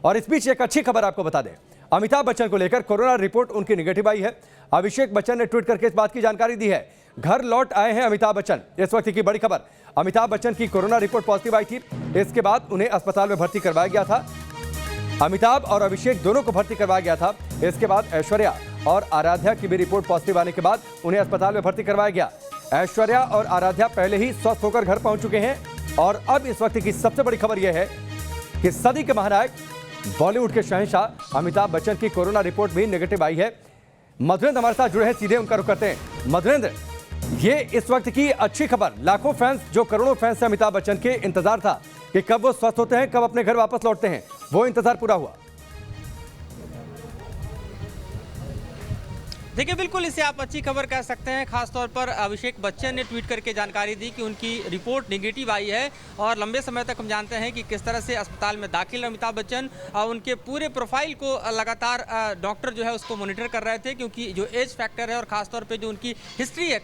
और इस बीच एक अच्छी खबर आपको बता दें, अमिताभ बच्चन को लेकर कोरोना रिपोर्ट उनकी निगेटिव आई है। अभिषेक बच्चन ने ट्वीट करके इस बात की जानकारी दी है। घर लौट आए हैं अमिताभ बच्चन। इस वक्त की बड़ी खबर, अमिताभ बच्चन की कोरोना रिपोर्ट पॉजिटिव आई थी। इसके बाद उन्हें अस्पताल में भर्ती करवाया गया था। अमिताभ और अभिषेक दोनों को भर्ती करवाया गया था। इसके बाद ऐश्वर्या और आराध्या की भी रिपोर्ट पॉजिटिव आने के बाद उन्हें अस्पताल में भर्ती करवाया गया। ऐश्वर्या और आराध्या पहले ही स्वस्थ होकर घर पहुंच चुके हैं। और अब इस वक्त की सबसे बड़ी खबर यह है कि सदी के महानायक बॉलीवुड के शहंशाह अमिताभ बच्चन की कोरोना रिपोर्ट भी नेगेटिव आई है। मधुरेंद्र हमारे साथ जुड़े हैं, सीधे उनका रुख करते हैं। मधुरेंद्र, ये इस वक्त की अच्छी खबर, लाखों फैंस, जो करोड़ों फैंस हैं अमिताभ बच्चन के, इंतजार था कि कब वो स्वस्थ होते हैं, कब अपने घर वापस लौटते हैं, वो इंतजार पूरा हुआ। देखिए, बिल्कुल इसे आप अच्छी खबर कह सकते हैं। खासतौर पर अभिषेक बच्चन ने ट्वीट करके जानकारी दी कि उनकी रिपोर्ट नेगेटिव आई है। और लंबे समय तक हम जानते हैं कि किस तरह से अस्पताल में दाखिल अमिताभ बच्चन, उनके पूरे प्रोफाइल को लगातार डॉक्टर जो है उसको मॉनिटर कर रहे थे, क्योंकि जो एज फैक्टर है और खासतौर पर जो उनकी हिस्ट्री है,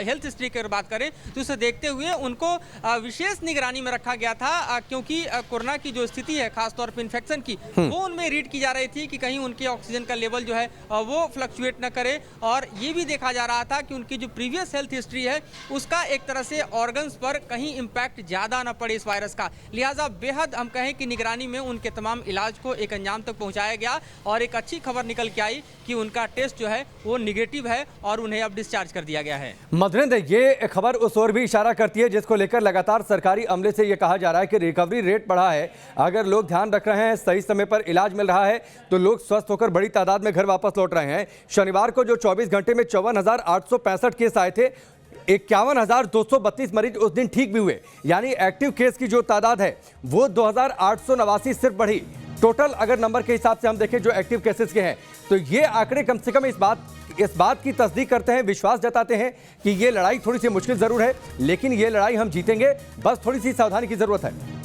हेल्थ हिस्ट्री की बात करें तो उसे देखते हुए उनको विशेष निगरानी में रखा गया था, क्योंकि कोरोना की जो स्थिति है खासतौर पर इन्फेक्शन की, वो उनमें रीड की जा रही थी कि कहीं उनके ऑक्सीजन का लेवल जो है वो फ्लक्चुएट न करे। और ये भी देखा जा रहा था कि उनकी जो प्रीवियस हेल्थ हिस्ट्री है उसका एक तरह से ऑर्गन्स पर कहीं इम्पैक्ट ज्यादा ना पड़े इस वायरस का। लिहाजा बेहद हम कहें कि निगरानी में उनके तमाम इलाज को एक अंजाम तक पहुंचाया गया। और एक अच्छी खबर निकल के आई कि उनका टेस्ट जो है वो निगेटिव है और उन्हें अब डिस्चार्ज कर दिया गया है। मधुरेंद्र, ये खबर उस ओर भी इशारा करती है जिसको लेकर लगातार सरकारी अमले से यह कहा जा रहा है कि रिकवरी रेट बढ़ा है। अगर लोग ध्यान रख रहे हैं, सही समय पर इलाज मिल रहा है, तो लोग स्वस्थ होकर बड़ी तादाद में घर वापस लौट रहे हैं। शनिवार को जो 24 घंटे में 54,865 केस आए थे, 51,232 मरीज उस दिन ठीक भी हुए। यानी एक्टिव केस की जो तादाद है वो 2,889 सिर्फ बढ़ी। टोटल अगर नंबर के हिसाब से हम देखें जो एक्टिव केसेस के हैं, तो ये आंकड़े कम से कम इस बात की तस्दीक करते हैं, विश्वास जताते हैं कि ये लड़ाई थोड़ी सी मुश्किल जरूर है, लेकिन ये लड़ाई हम जीतेंगे। बस थोड़ी सी सावधानी की जरूरत है।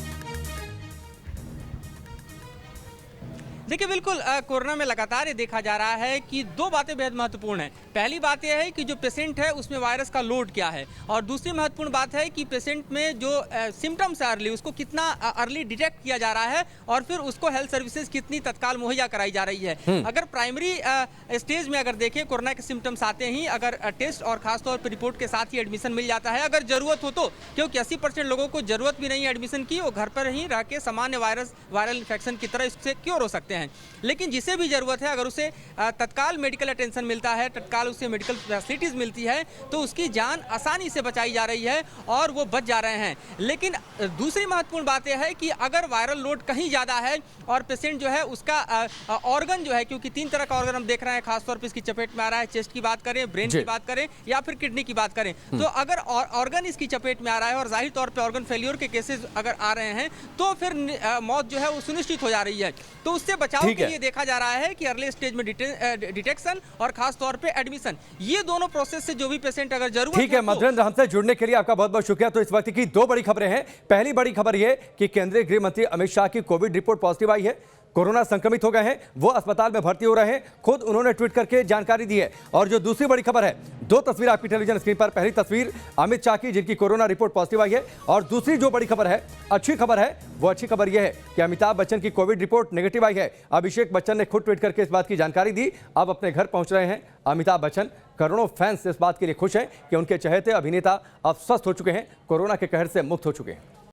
देखिए, बिल्कुल कोरोना में लगातार ये देखा जा रहा है कि दो बातें बेहद महत्वपूर्ण हैं। पहली बात यह है कि जो पेशेंट है उसमें वायरस का लोड क्या है, और दूसरी महत्वपूर्ण बात है कि पेशेंट में जो सिम्टम्स है अर्ली, उसको कितना अर्ली डिटेक्ट किया जा रहा है और फिर उसको हेल्थ सर्विसेज कितनी तत्काल मुहैया कराई जा रही है। अगर प्राइमरी स्टेज में अगर देखें, कोरोना के सिम्टम्स आते ही अगर टेस्ट और खासतौर पर रिपोर्ट के साथ ही एडमिशन मिल जाता है, अगर जरूरत हो तो, क्योंकि 80% लोगों को जरूरत भी नहीं है एडमिशन की, वो घर पर ही रह के सामान्य वायरल इन्फेक्शन की तरह इससे क्योर हो सकते हैं। लेकिन जिसे भी जरूरत है, अगर उसे तत्काल मेडिकल अटेंशन मिलता है, तत्काल उसे मेडिकल फैसिलिटीज मिलती है, तो उसकी जान आसानी से बचाई जा रही है और वो बच जा रहे हैं। लेकिन दूसरी महत्वपूर्ण बात यह है कि अगर वायरल लोड कहीं ज्यादा है और पेशेंट जो है उसका ऑर्गन जो है, क्योंकि 3 तरह का ऑर्गन हम देख रहे हैं खासतौर पर इसकी चपेट में आ रहा है, चेस्ट की बात करें, ब्रेन की बात करें या फिर किडनी की बात करें, तो अगर ऑर्गन इसकी चपेट में आ रहा है और जाहिर तौर पर ऑर्गन फेल्योर के केसेस अगर आ रहे हैं, तो फिर मौत जो है वो सुनिश्चित हो जा रही है। तो उससे बचाव के लिए देखा जा रहा है कि अर्ली स्टेज में डिटेक्शन और खास तौर पे एडमिशन, ये दोनों प्रोसेस से जो भी पेशेंट अगर जरूरत ठीक है। मधुरेंद्र, हमसे जुड़ने के लिए आपका बहुत बहुत शुक्रिया। तो इस वक्त की 2 बड़ी खबरें हैं। पहली बड़ी खबर यह कि केंद्रीय गृह मंत्री अमित शाह की कोविड रिपोर्ट पॉजिटिव आई है, कोरोना संक्रमित हो गए हैं, वो अस्पताल में भर्ती हो रहे हैं, खुद उन्होंने ट्वीट करके जानकारी दी है। और जो दूसरी बड़ी खबर है, 2 तस्वीर आपकी टेलीविजन स्क्रीन पर। पहली तस्वीर अमित शाह की, जिनकी कोरोना रिपोर्ट पॉजिटिव आई है, और दूसरी जो बड़ी खबर है, अच्छी खबर है, वो अच्छी खबर यह है कि अमिताभ बच्चन की कोविड रिपोर्ट नेगेटिव आई है। अभिषेक बच्चन ने खुद ट्वीट करके इस बात की जानकारी दी। अब अपने घर पहुंच रहे हैं अमिताभ बच्चन। करोड़ों फैंस इस बात के लिए खुश हैं कि उनके चहेते अभिनेता अब स्वस्थ हो चुके हैं, कोरोना के कहर से मुक्त हो चुके हैं।